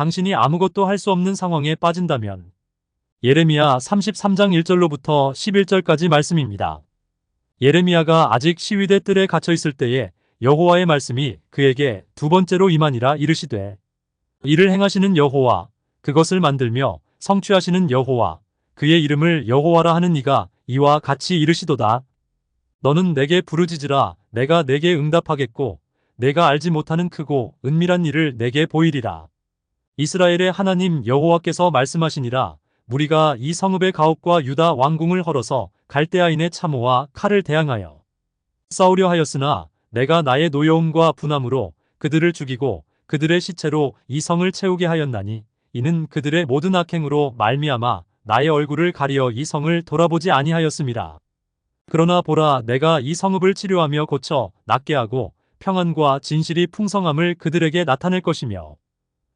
당신이 아무것도 할 수 없는 상황에 빠진다면 예레미야 33장 1절로부터 11절까지 말씀입니다. 예레미야가 아직 시위대 뜰에 갇혀 있을 때에 여호와의 말씀이 그에게 두 번째로 임하니라 이르시되 이를 행하시는 여호와 그것을 만들며 성취하시는 여호와 그의 이름을 여호와라 하는 이가 이와 같이 이르시도다. 너는 내게 부르짖으라 내가 내게 응답하겠고 내가 알지 못하는 크고 은밀한 일을 내게 보이리라. 이스라엘의 하나님 여호와께서 말씀하시니라. 무리가 이 성읍의 가옥과 유다 왕궁을 헐어서 갈대아인의 참호와 칼을 대항하여 싸우려 하였으나 내가 나의 노여움과 분함으로 그들을 죽이고 그들의 시체로 이 성을 채우게 하였나니 이는 그들의 모든 악행으로 말미암아 나의 얼굴을 가리어 이 성을 돌아보지 아니하였음이라. 그러나 보라 내가 이 성읍을 치료하며 고쳐 낫게 하고 평안과 진실이 풍성함을 그들에게 나타낼 것이며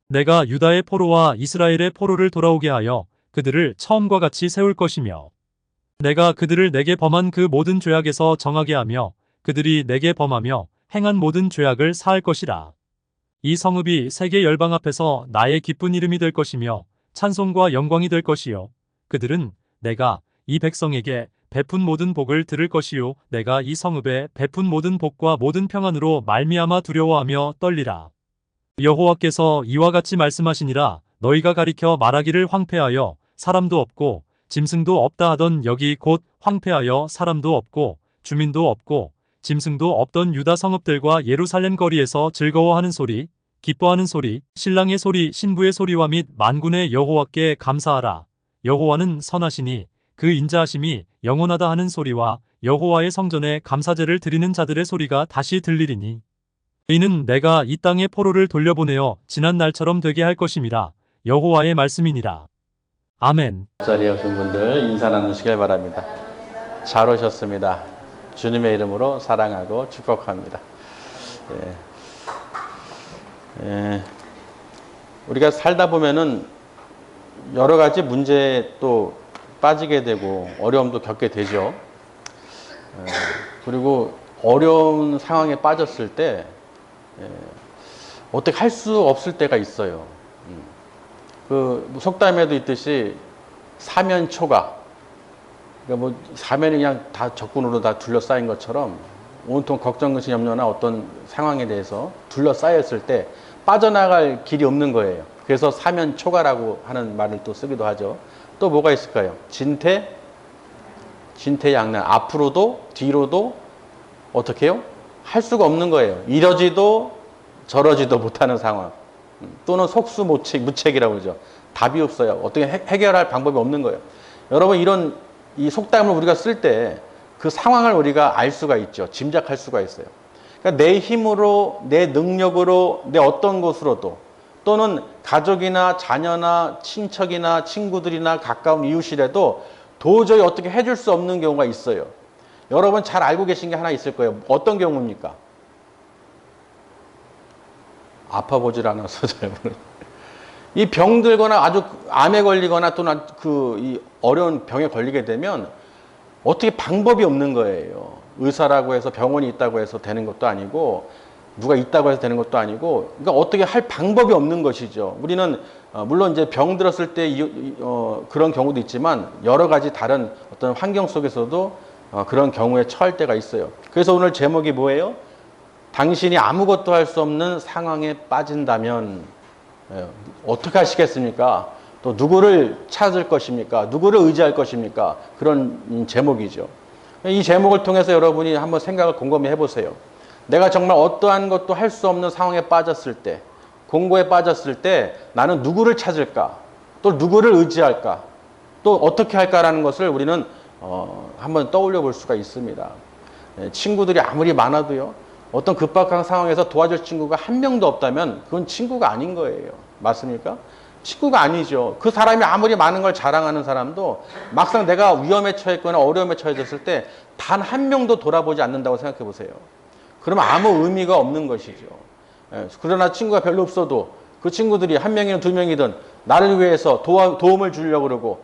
내가 유다의 포로와 이스라엘의 포로를 돌아오게 하여 그들을 처음과 같이 세울 것이며 내가 그들을 내게 범한 그 모든 죄악에서 정하게 하며 그들이 내게 범하며 행한 모든 죄악을 사할 것이라. 이 성읍이 세계 열방 앞에서 나의 기쁜 이름이 될 것이며 찬송과 영광이 될 것이요 그들은 내가 이 백성에게 베푼 모든 복을 들을 것이요 내가 이 성읍에 베푼 모든 복과 모든 평안으로 말미암아 두려워하며 떨리라. 여호와께서 이와 같이 말씀하시니라. 너희가 가리켜 말하기를 황폐하여 사람도 없고 짐승도 없다 하던 여기 곧 황폐하여 사람도 없고 주민도 없고 짐승도 없던 유다 성읍들과 예루살렘 거리에서 즐거워하는 소리, 기뻐하는 소리, 신랑의 소리, 신부의 소리와 및 만군의 여호와께 감사하라. 여호와는 선하시니 그 인자하심이 영원하다 하는 소리와 여호와의 성전에 감사제를 드리는 자들의 소리가 다시 들리리니 이는 내가 이 땅의 포로를 돌려보내어 지난 날처럼 되게 할 것임이라. 여호와의 말씀이니라. 아멘. 자리에 오신 분들 인사 나누시길 바랍니다. 잘 오셨습니다. 주님의 이름으로 사랑하고 축복합니다. 우리가 살다 보면은 여러 가지 문제에 또 빠지게 되고 어려움도 겪게 되죠. 그리고 어려운 상황에 빠졌을 때 어떻게 할 수 없을 때가 있어요. 그 속담에도 있듯이 사면초가, 그러니까 뭐 사면이 그냥 다 적군으로 다 둘러싸인 것처럼 온통 걱정, 근심, 염려나 어떤 상황에 대해서 둘러싸였을 때 빠져나갈 길이 없는 거예요. 그래서 사면초가라고 하는 말을 또 쓰기도 하죠. 또 뭐가 있을까요? 진퇴양난. 앞으로도 뒤로도 어떻게 해요? 할 수가 없는 거예요. 이러지도 저러지도 못하는 상황. 또는 속수무책이라고 그러죠. 답이 없어요. 어떻게 해결할 방법이 없는 거예요. 여러분 이런 이 속담을 우리가 쓸 때 그 상황을 우리가 알 수가 있죠. 짐작할 수가 있어요. 그러니까 내 힘으로, 내 능력으로, 내 어떤 것으로도 또는 가족이나 자녀나 친척이나 친구들이나 가까운 이웃이라도 도저히 어떻게 해줄 수 없는 경우가 있어요. 여러분 잘 알고 계신 게 하나 있을 거예요. 어떤 경우입니까? 아파 보질 않아서 잘 모르겠어요. 이 병 들거나 아주 암에 걸리거나 또는 이 어려운 병에 걸리게 되면 어떻게 방법이 없는 거예요. 의사라고 해서 병원이 있다고 해서 되는 것도 아니고 누가 있다고 해서 되는 것도 아니고 그러니까 어떻게 할 방법이 없는 것이죠. 우리는 물론 이제 병 들었을 때 그런 경우도 있지만 여러 가지 다른 어떤 환경 속에서도 그런 경우에 처할 때가 있어요. 그래서 오늘 제목이 뭐예요? 당신이 아무것도 할 수 없는 상황에 빠진다면 어떻게 하시겠습니까? 또 누구를 찾을 것입니까? 누구를 의지할 것입니까? 그런 제목이죠. 이 제목을 통해서 여러분이 한번 생각을 곰곰이 해보세요. 내가 정말 어떠한 것도 할 수 없는 상황에 빠졌을 때, 공고에 빠졌을 때 나는 누구를 찾을까? 또 누구를 의지할까? 또 어떻게 할까라는 것을 우리는 한번 떠올려 볼 수가 있습니다. 친구들이 아무리 많아도요. 어떤 급박한 상황에서 도와줄 친구가 한 명도 없다면 그건 친구가 아닌 거예요. 맞습니까? 친구가 아니죠. 그 사람이 아무리 많은 걸 자랑하는 사람도 막상 내가 위험에 처했거나 어려움에 처해졌을 때 단 한 명도 돌아보지 않는다고 생각해 보세요. 그러면 아무 의미가 없는 것이죠. 그러나 친구가 별로 없어도 그 친구들이 한 명이든 두 명이든 나를 위해서 도움을 주려고 그러고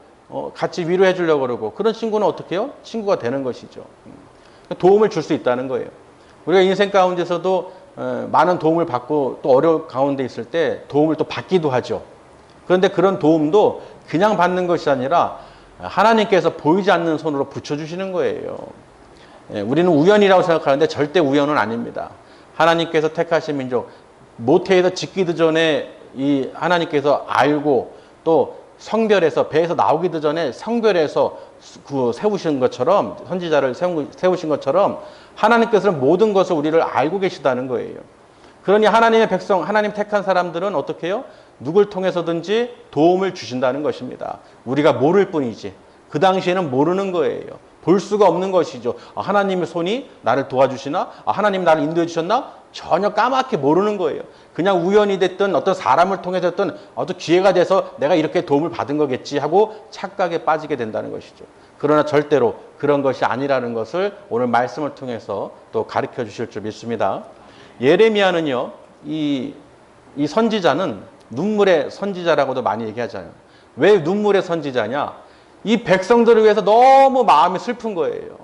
같이 위로해 주려고 그러고 그런 친구는 어떻게 해요? 친구가 되는 것이죠. 도움을 줄 수 있다는 거예요. 우리가 인생 가운데서도 많은 도움을 받고 또 어려운 가운데 있을 때 도움을 또 받기도 하죠. 그런데 그런 도움도 그냥 받는 것이 아니라 하나님께서 보이지 않는 손으로 붙여주시는 거예요. 예, 우리는 우연이라고 생각하는데 절대 우연은 아닙니다. 하나님께서 택하신 민족, 모태에서 짓기도 전에 이 하나님께서 알고 또 성별해서 배에서 나오기도 전에 성별해서 세우신 것처럼, 선지자를 세우신 것처럼 하나님께서는 모든 것을 우리를 알고 계시다는 거예요. 그러니 하나님의 백성, 하나님 택한 사람들은 어떻게 해요? 누굴 통해서든지 도움을 주신다는 것입니다. 우리가 모를 뿐이지. 그 당시에는 모르는 거예요. 볼 수가 없는 것이죠. 하나님의 손이 나를 도와주시나? 하나님이 나를 인도해 주셨나? 전혀 까맣게 모르는 거예요. 그냥 우연이 됐든 어떤 사람을 통해서 됐든 어떤 기회가 돼서 내가 이렇게 도움을 받은 거겠지 하고 착각에 빠지게 된다는 것이죠. 그러나 절대로 그런 것이 아니라는 것을 오늘 말씀을 통해서 또 가르쳐 주실 줄 믿습니다. 예레미야는요, 이 선지자는 눈물의 선지자라고도 많이 얘기하잖아요. 왜 눈물의 선지자냐? 이 백성들을 위해서 너무 마음이 슬픈 거예요.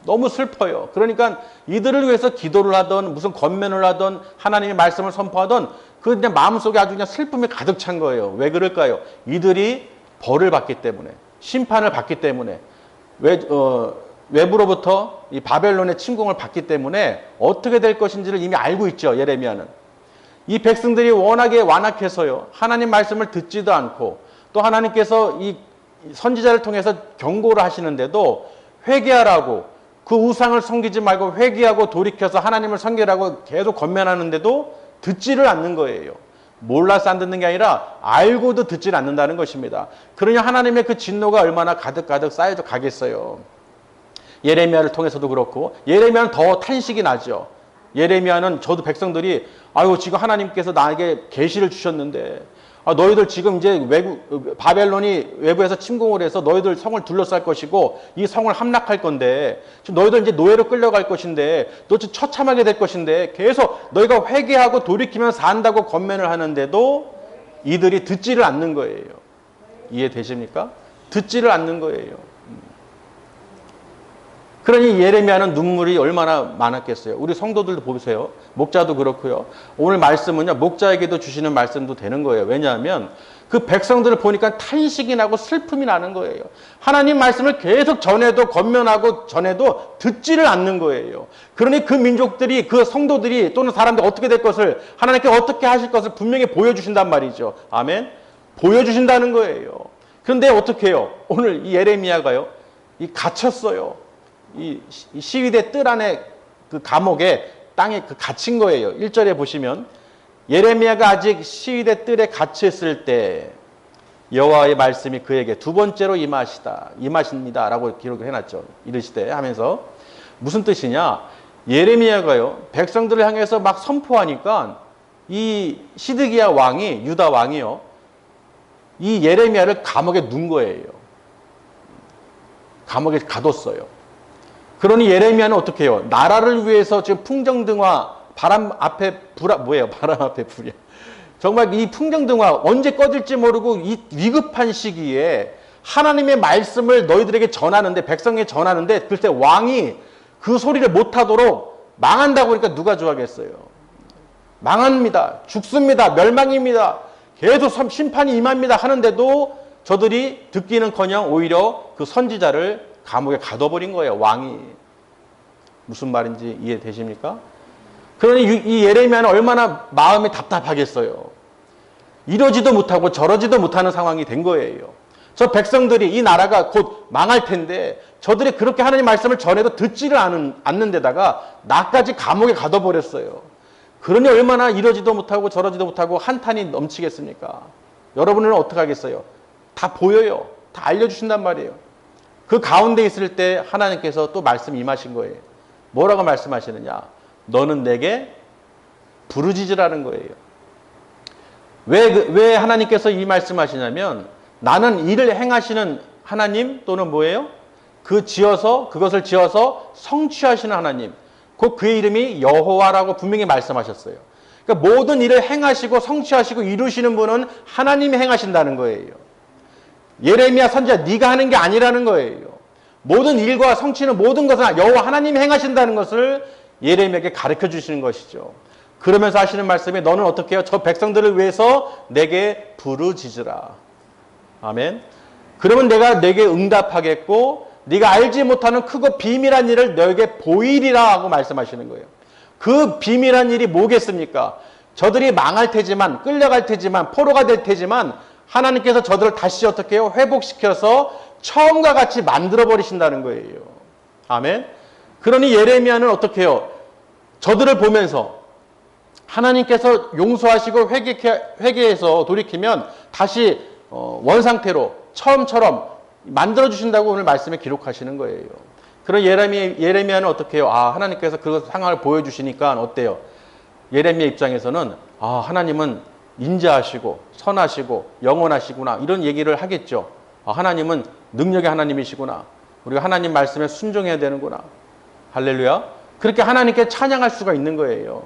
너무 슬퍼요. 그러니까 이들을 위해서 기도를 하던 무슨 권면을 하던 하나님의 말씀을 선포하던 그 그냥 마음속에 아주 그냥 슬픔이 가득 찬 거예요. 왜 그럴까요? 이들이 벌을 받기 때문에, 심판을 받기 때문에, 외부로부터 이 바벨론의 침공을 받기 때문에 어떻게 될 것인지를 이미 알고 있죠. 예레미야는. 이 백성들이 워낙에 완악해서요, 하나님 말씀을 듣지도 않고 또 하나님께서 이 선지자를 통해서 경고를 하시는데도 회개하라고, 그 우상을 섬기지 말고 회개하고 돌이켜서 하나님을 섬기라고 계속 권면하는데도 듣지를 않는 거예요. 몰라서 안 듣는 게 아니라 알고도 듣지를 않는다는 것입니다. 그러니 하나님의 그 진노가 얼마나 가득가득 쌓여져 가겠어요. 예레미야를 통해서도 그렇고, 예레미야는 더 탄식이 나죠. 예레미야는 저도 백성들이 아유 지금 하나님께서 나에게 계시를 주셨는데 너희들 지금 이제 바벨론이 외부에서 침공을 해서 너희들 성을 둘러쌀 것이고 이 성을 함락할 건데 지금 너희들 이제 노예로 끌려갈 것인데 너 지금 처참하게 될 것인데 계속 너희가 회개하고 돌이키면 산다고 권면을 하는데도 이들이 듣지를 않는 거예요. 이해되십니까? 듣지를 않는 거예요. 그러니 예레미야는 눈물이 얼마나 많았겠어요. 우리 성도들도 보세요. 목자도 그렇고요. 오늘 말씀은요, 목자에게도 주시는 말씀도 되는 거예요. 왜냐하면 그 백성들을 보니까 탄식이 나고 슬픔이 나는 거예요. 하나님 말씀을 계속 전해도 권면하고 전해도 듣지를 않는 거예요. 그러니 그 민족들이, 그 성도들이 또는 사람들이 어떻게 될 것을, 하나님께 어떻게 하실 것을 분명히 보여주신단 말이죠. 아멘. 보여주신다는 거예요. 그런데 어떻게 해요? 오늘 이 예레미야가요, 갇혔어요. 이 시위대 뜰 안에 그 감옥에 땅에 갇힌 거예요. 1절에 보시면 예레미야가 아직 시위대 뜰에 갇혔을 때 여호와의 말씀이 그에게 두 번째로 임하십니다 라고 기록을 해놨죠. 이르시되 하면서 무슨 뜻이냐? 예레미야가요, 백성들을 향해서 막 선포하니까 이 시드기야 왕이, 유다 왕이요, 이 예레미야를 감옥에 넣은 거예요. 감옥에 가뒀어요. 그러니 예레미야는 어떻게 해요? 나라를 위해서 지금 풍정등화, 바람 앞에 불이야. 정말 이 풍정등화 언제 꺼질지 모르고 이 위급한 시기에 하나님의 말씀을 너희들에게 전하는데, 백성에게 전하는데 글쎄 왕이 그 소리를 못하도록 망한다고 그러니까 누가 좋아하겠어요? 망합니다. 죽습니다. 멸망입니다. 계속 심판이 임합니다 하는데도 저들이 듣기는커녕 오히려 그 선지자를 감옥에 가둬버린 거예요. 왕이. 무슨 말인지 이해되십니까? 그러니 이 예레미야는 얼마나 마음이 답답하겠어요. 이러지도 못하고 저러지도 못하는 상황이 된 거예요. 저 백성들이, 이 나라가 곧 망할 텐데 저들이 그렇게 하나님 말씀을 전해도 듣지를 않는 데다가 나까지 감옥에 가둬버렸어요. 그러니 얼마나 이러지도 못하고 저러지도 못하고 한탄이 넘치겠습니까? 여러분은 어떻게 하겠어요? 다 보여요. 다 알려주신단 말이에요. 그 가운데 있을 때 하나님께서 또 말씀 임하신 거예요. 뭐라고 말씀하시느냐? 너는 내게 부르짖으라는 거예요. 왜 하나님께서 이 말씀하시냐면 나는 이를 행하시는 하나님 또는 뭐예요? 그것을 지어서 성취하시는 하나님. 곧 그의 이름이 여호와라고 분명히 말씀하셨어요. 그러니까 모든 일을 행하시고 성취하시고 이루시는 분은 하나님이 행하신다는 거예요. 예레미야 선지자 네가 하는 게 아니라는 거예요. 모든 일과 성취는 모든 것은 여호와 하나님이 행하신다는 것을 예레미야에게 가르쳐 주시는 것이죠. 그러면서 하시는 말씀이 너는 어떻게 해요? 저 백성들을 위해서 내게 부르짖으라. 아멘. 그러면 내가 내게 응답하겠고 네가 알지 못하는 크고 비밀한 일을 너에게 보이리라 하고 말씀하시는 거예요. 그 비밀한 일이 뭐겠습니까? 저들이 망할 테지만, 끌려갈 테지만, 포로가 될 테지만 하나님께서 저들을 다시 어떻게 해요? 회복시켜서 처음과 같이 만들어 버리신다는 거예요. 아멘. 그러니 예레미야는 어떻게 해요? 저들을 보면서 하나님께서 용서하시고 회개해서 돌이키면 다시 원상태로 처음처럼 만들어주신다고 오늘 말씀에 기록하시는 거예요. 그런 예레미야는 어떻게 해요? 아, 하나님께서 그 상황을 보여주시니까 어때요? 예레미야 입장에서는 아, 하나님은 인자하시고 선하시고 영원하시구나 이런 얘기를 하겠죠. 아, 하나님은 능력의 하나님이시구나. 우리가 하나님 말씀에 순종해야 되는구나. 할렐루야. 그렇게 하나님께 찬양할 수가 있는 거예요.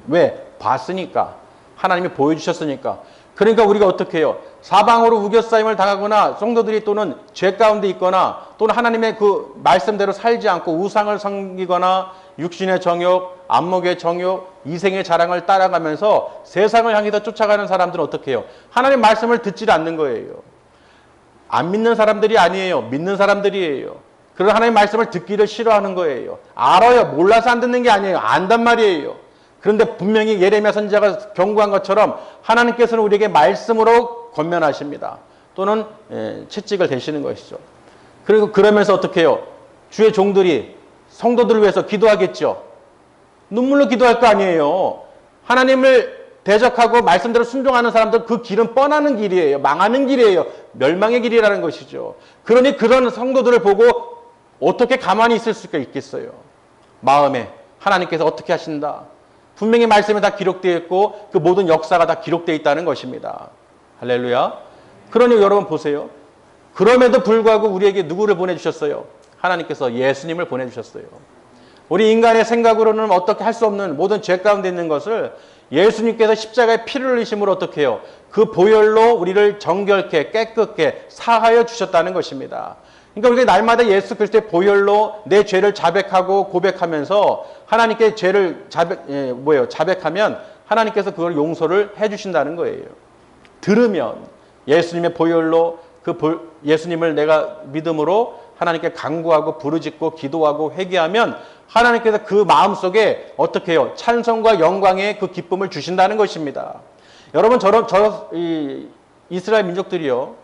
왜? 봤으니까. 하나님이 보여주셨으니까. 그러니까 우리가 어떻게 해요? 사방으로 우겨싸임을 당하거나 성도들이 또는 죄 가운데 있거나 또는 하나님의 그 말씀대로 살지 않고 우상을 섬기거나 육신의 정욕, 안목의 정욕, 이생의 자랑을 따라가면서 세상을 향해서 쫓아가는 사람들은 어떻게 해요? 하나님 말씀을 듣지 않는 거예요. 안 믿는 사람들이 아니에요. 믿는 사람들이에요. 그런 하나님 말씀을 듣기를 싫어하는 거예요. 알아요. 몰라서 안 듣는 게 아니에요. 안단 말이에요. 그런데 분명히 예레미야 선지자가 경고한 것처럼 하나님께서는 우리에게 말씀으로 권면하십니다. 또는 채찍을 대시는 것이죠. 그리고 그러면서 어떻게 해요? 주의 종들이 성도들을 위해서 기도하겠죠. 눈물로 기도할 거 아니에요. 하나님을 대적하고 말씀대로 순종하는 사람들 그 길은 뻔하는 길이에요. 망하는 길이에요. 멸망의 길이라는 것이죠. 그러니 그런 성도들을 보고 어떻게 가만히 있을 수가 있겠어요. 마음에 하나님께서 어떻게 하신다. 분명히 말씀에 다 기록되어 있고 그 모든 역사가 다 기록되어 있다는 것입니다. 할렐루야. 그러니 여러분 보세요. 그럼에도 불구하고 우리에게 누구를 보내주셨어요? 하나님께서 예수님을 보내주셨어요. 우리 인간의 생각으로는 어떻게 할 수 없는 모든 죄 가운데 있는 것을 예수님께서 십자가에 피를 흘리심으로 어떻게 해요? 그 보혈로 우리를 정결케 깨끗게 사하여 주셨다는 것입니다. 그러니까 우리가 날마다 예수 그리스도의 보혈로 내 죄를 자백하고 고백하면서 하나님께 죄를 자백하면 하나님께서 그걸 용서를 해주신다는 거예요. 들으면 예수님의 보혈로 예수님을 내가 믿음으로 하나님께 간구하고 부르짖고 기도하고 회개하면 하나님께서 그 마음속에 어떻게 해요? 찬송과 영광의 그 기쁨을 주신다는 것입니다. 여러분 이스라엘 민족들이요.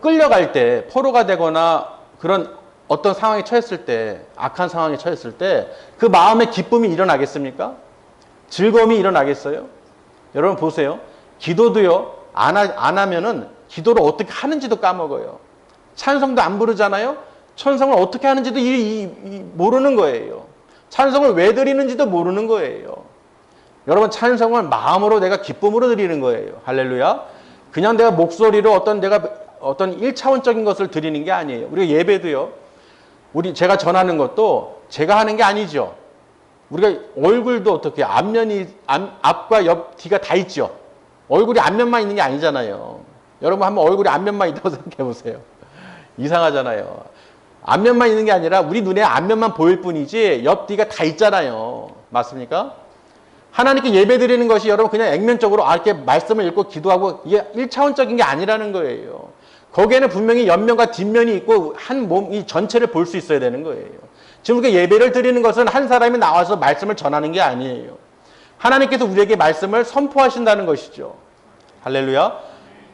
끌려갈 때 포로가 되거나 그런 어떤 상황에 처했을 때 악한 상황에 처했을 때 그 마음의 기쁨이 일어나겠습니까? 즐거움이 일어나겠어요? 여러분 보세요. 기도도요. 안 하면은 기도를 어떻게 하는지도 까먹어요. 찬송도 안 부르잖아요. 찬송을 어떻게 하는지도 모르는 거예요. 찬송을 왜 드리는지도 모르는 거예요. 여러분 찬송을 마음으로 내가 기쁨으로 드리는 거예요. 할렐루야. 그냥 내가 목소리로 어떤 1차원적인 것을 드리는 게 아니에요. 우리가 예배도요. 제가 전하는 것도 제가 하는 게 아니죠. 우리가 얼굴도 어떻게 앞과 옆 뒤가 다 있죠. 얼굴이 앞면만 있는 게 아니잖아요. 여러분 한번 얼굴이 앞면만 있다고 생각해 보세요. 이상하잖아요. 앞면만 있는 게 아니라 우리 눈에 앞면만 보일 뿐이지 옆 뒤가 다 있잖아요. 맞습니까? 하나님께 예배 드리는 것이 여러분 그냥 액면적으로 이렇게 말씀을 읽고 기도하고 이게 1차원적인 게 아니라는 거예요. 거기에는 분명히 옆면과 뒷면이 있고 한 몸 이 전체를 볼 수 있어야 되는 거예요. 지금 우리가 예배를 드리는 것은 한 사람이 나와서 말씀을 전하는 게 아니에요. 하나님께서 우리에게 말씀을 선포하신다는 것이죠. 할렐루야.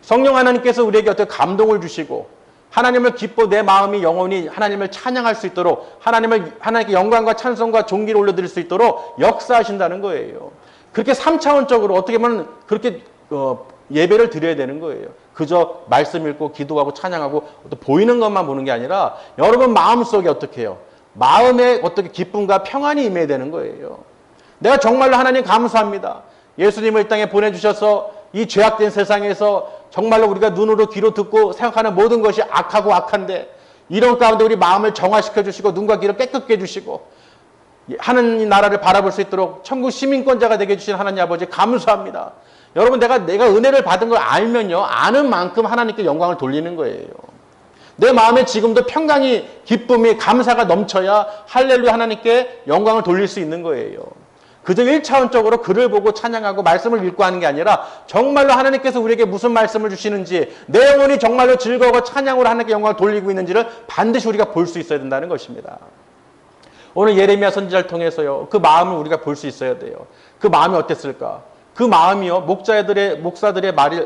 성령 하나님께서 우리에게 어떤 감동을 주시고 하나님을 내 마음이 영원히 하나님을 찬양할 수 있도록 하나님께 영광과 찬송과 존귀를 올려드릴 수 있도록 역사하신다는 거예요. 그렇게 3차원적으로 어떻게 보면 그렇게 예배를 드려야 되는 거예요. 그저 말씀 읽고 기도하고 찬양하고 보이는 것만 보는 게 아니라 여러분 마음속에 어떻게 해요? 마음에 어떻게 기쁨과 평안이 임해야 되는 거예요. 내가 정말로 하나님 감사합니다. 예수님을 이 땅에 보내주셔서 이 죄악된 세상에서 정말로 우리가 눈으로 귀로 듣고 생각하는 모든 것이 악하고 악한데 이런 가운데 우리 마음을 정화시켜 주시고 눈과 귀를 깨끗게 해주시고 하나님 나라를 바라볼 수 있도록 천국 시민권자가 되게 해주신 하나님 아버지 감사합니다. 여러분 내가 은혜를 받은 걸 알면요. 아는 만큼 하나님께 영광을 돌리는 거예요. 내 마음에 지금도 평강이 기쁨이 감사가 넘쳐야 할렐루야 하나님께 영광을 돌릴 수 있는 거예요. 그저 1차원적으로 글을 보고 찬양하고 말씀을 읽고 하는 게 아니라 정말로 하나님께서 우리에게 무슨 말씀을 주시는지, 내 영혼이 정말로 즐거워 찬양으로 하나님께 영광을 돌리고 있는지를 반드시 우리가 볼 수 있어야 된다는 것입니다. 오늘 예레미야 선지자를 통해서요, 그 마음을 우리가 볼 수 있어야 돼요. 그 마음이 어땠을까? 그 마음이요, 목사들의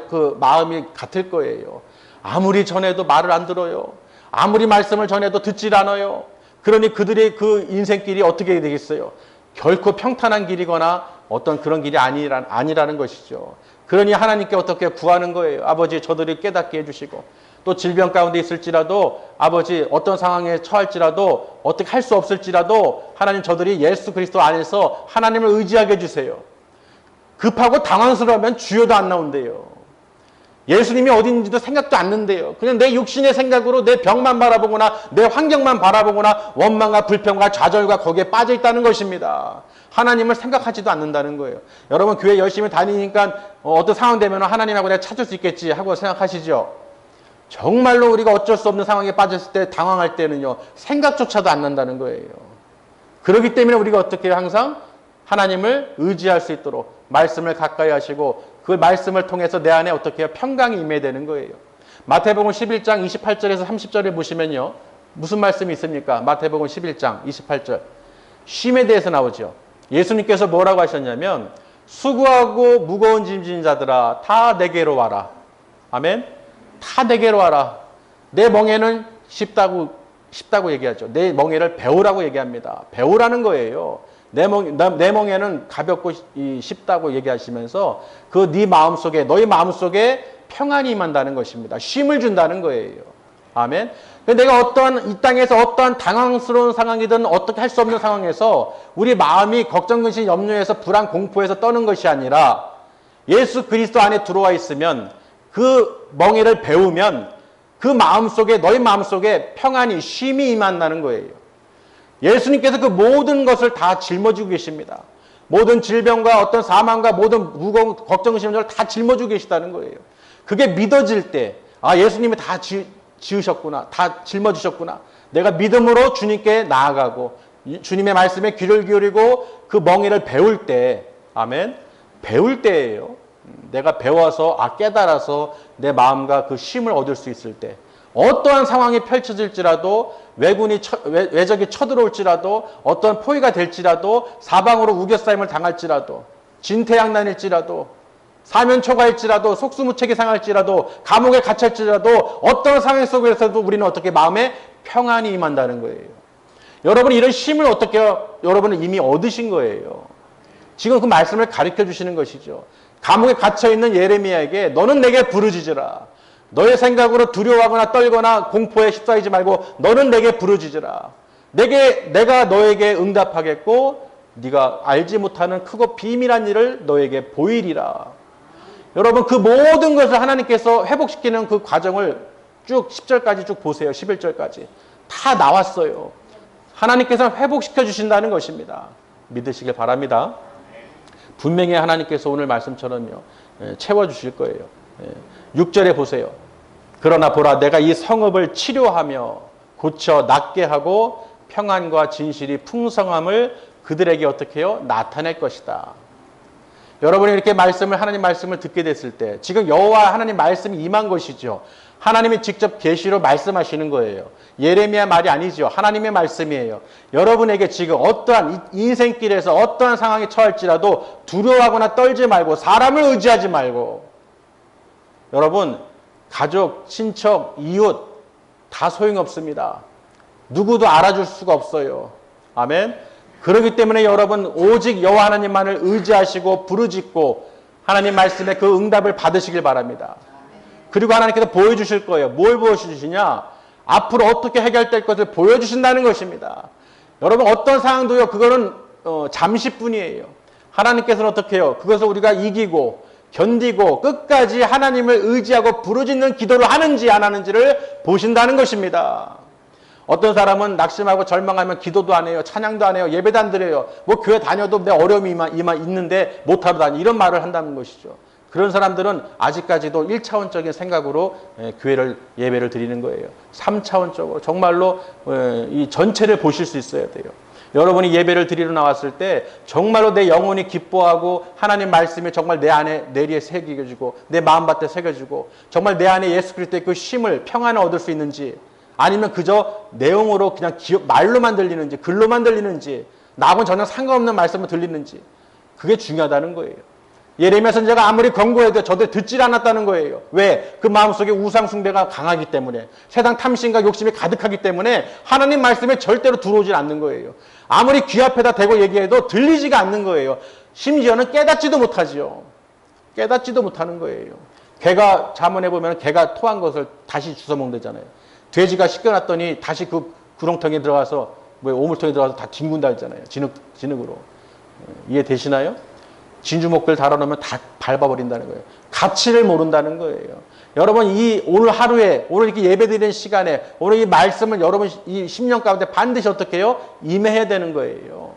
그 마음이 같을 거예요. 아무리 전해도 말을 안 들어요. 아무리 말씀을 전해도 듣질 않아요. 그러니 그들의 그 인생길이 어떻게 되겠어요? 결코 평탄한 길이거나 어떤 그런 길이 아니라는 것이죠. 그러니 하나님께 어떻게 구하는 거예요? 아버지, 저들을 깨닫게 해주시고, 또 질병 가운데 있을지라도, 아버지, 어떤 상황에 처할지라도, 어떻게 할 수 없을지라도, 하나님, 저들이 예수 그리스도 안에서 하나님을 의지하게 해주세요. 급하고 당황스러우면 주여도 안 나온대요. 예수님이 어디 있는지도 생각도 안 는데요. 그냥 내 육신의 생각으로 내 병만 바라보거나 내 환경만 바라보거나 원망과 불평과 좌절과 거기에 빠져 있다는 것입니다. 하나님을 생각하지도 않는다는 거예요. 여러분, 교회 열심히 다니니까 어떤 상황 되면 하나님하고 내가 찾을 수 있겠지 하고 생각하시죠? 정말로 우리가 어쩔 수 없는 상황에 빠졌을 때, 당황할 때는요, 생각조차도 안 난다는 거예요. 그렇기 때문에 우리가 어떻게 해요? 항상 하나님을 의지할 수 있도록 말씀을 가까이 하시고, 그 말씀을 통해서 내 안에 어떻게 해요? 평강이 임해야 되는 거예요. 마태복음 11장 28절에서 30절에 보시면요, 무슨 말씀이 있습니까? 마태복음 11장 28절. 쉼에 대해서 나오죠. 예수님께서 뭐라고 하셨냐면, 수고하고 무거운 짐진 자들아, 다 내게로 와라. 아멘? 다 내게로 와라. 내 멍에는 쉽다고 얘기하죠. 내 멍에를 배우라고 얘기합니다. 배우라는 거예요. 내 멍에는 가볍고 쉽다고 얘기하시면서 그 네 마음속에, 너희 마음속에 평안이 임한다는 것입니다. 쉼을 준다는 거예요. 아멘. 내가 이 땅에서 어떠한 당황스러운 상황이든 어떻게 할 수 없는 상황에서 우리 마음이 걱정, 근심, 염려에서 불안, 공포에서 떠는 것이 아니라 예수 그리스도 안에 들어와 있으면, 그 멍에를 배우면 그 마음속에, 너희 마음속에 평안이, 쉼이 임한다는 거예요. 예수님께서 그 모든 것을 다 짊어지고 계십니다. 모든 질병과 어떤 사망과 모든 무거운 걱정, 근심을 다 짊어지고 계시다는 거예요. 그게 믿어질 때, 아, 예수님이 다 지으셨구나, 다 짊어지셨구나. 내가 믿음으로 주님께 나아가고 주님의 말씀에 귀를 기울이고 그 멍에를 배울 때, 아멘, 배울 때예요. 내가 배워서, 깨달아서 내 마음과 그 쉼을 얻을 수 있을 때, 어떠한 상황이 펼쳐질지라도, 외적이 쳐들어올지라도, 어떤 포위가 될지라도, 사방으로 우겨싸임을 당할지라도, 진퇴양난일지라도, 사면초가일지라도, 속수무책이 상할지라도, 감옥에 갇힐지라도, 어떤 상황 속에서도 우리는 어떻게 마음에 평안이 임한다는 거예요. 여러분, 이런 쉼을 어떻게 여러분은 이미 얻으신 거예요. 지금 그 말씀을 가르쳐 주시는 것이죠. 감옥에 갇혀있는 예레미야에게 너는 내게 부르짖으라. 너의 생각으로 두려워하거나 떨거나 공포에 휩싸이지 말고 너는 내게 부르짖으라. 내가 너에게 응답하겠고 네가 알지 못하는 크고 비밀한 일을 너에게 보이리라. 여러분, 그 모든 것을 하나님께서 회복시키는 그 과정을 쭉 10절까지 쭉 보세요. 11절까지. 다 나왔어요. 하나님께서 회복시켜 주신다는 것입니다. 믿으시길 바랍니다. 분명히 하나님께서 오늘 말씀처럼요, 채워주실 거예요. 6절에 보세요. 그러나 보라, 내가 이 성읍을 치료하며 고쳐 낫게 하고 평안과 진실이 풍성함을 그들에게 어떻게 해요? 나타낼 것이다. 여러분이 이렇게 하나님 말씀을 듣게 됐을 때, 지금 여호와 하나님 말씀이 임한 것이죠. 하나님이 직접 계시로 말씀하시는 거예요. 예레미야 말이 아니죠. 하나님의 말씀이에요. 여러분에게 지금 어떠한 인생길에서 어떠한 상황에 처할지라도 두려워하거나 떨지 말고, 사람을 의지하지 말고, 여러분, 가족, 친척, 이웃 다 소용없습니다. 누구도 알아줄 수가 없어요. 아멘. 그렇기 때문에 여러분, 오직 여호와 하나님만을 의지하시고 부르짖고 하나님 말씀에 그 응답을 받으시길 바랍니다. 그리고 하나님께서 보여주실 거예요. 뭘 보여주시냐? 앞으로 어떻게 해결될 것을 보여주신다는 것입니다. 여러분, 어떤 상황도요, 그거는 잠시뿐이에요. 하나님께서는 어떻게 해요? 그것을 우리가 이기고 견디고 끝까지 하나님을 의지하고 부르짖는 기도를 하는지 안 하는지를 보신다는 것입니다. 어떤 사람은 낙심하고 절망하면 기도도 안 해요. 찬양도 안 해요. 예배도 안 드려요. 뭐 교회 다녀도 내 어려움이 있는데 못하러 다니, 이런 말을 한다는 것이죠. 그런 사람들은 아직까지도 1차원적인 생각으로 예배를 드리는 거예요. 3차원적으로 정말로 이 전체를 보실 수 있어야 돼요. 여러분이 예배를 드리러 나왔을 때 정말로 내 영혼이 기뻐하고 하나님 말씀이 정말 내 안에 내리에 새겨지고 내 마음밭에 새겨지고 정말 내 안에 예수 그리스도의 그 힘을 평안을 얻을 수 있는지, 아니면 그저 내용으로 그냥 말로만 들리는지 글로만 들리는지 나하고는 전혀 상관없는 말씀을 들리는지, 그게 중요하다는 거예요. 예레미야 선지자가 아무리 권고해도 저들 듣질 않았다는 거예요. 왜? 그 마음속에 우상 숭배가 강하기 때문에, 세상 탐심과 욕심이 가득하기 때문에 하나님 말씀에 절대로 들어오질 않는 거예요. 아무리 귀 앞에다 대고 얘기해도 들리지가 않는 거예요. 심지어는 깨닫지도 못하지요. 깨닫지도 못하는 거예요. 개가 잠언해 보면 개가 토한 것을 다시 주워 먹는다잖아요. 돼지가 씻겨놨더니 다시 그 구렁텅이에 들어가서 오물통에 들어가서 다 뒹군다 했잖아요. 진흙으로. 이해되시나요? 진주목들 달아놓으면 다 밟아버린다는 거예요. 가치를 모른다는 거예요. 여러분, 오늘 하루에, 오늘 이렇게 예배드리는 시간에, 오늘 이 말씀을 여러분 이 10년 가운데 반드시 어떻게 해요? 임해야 되는 거예요.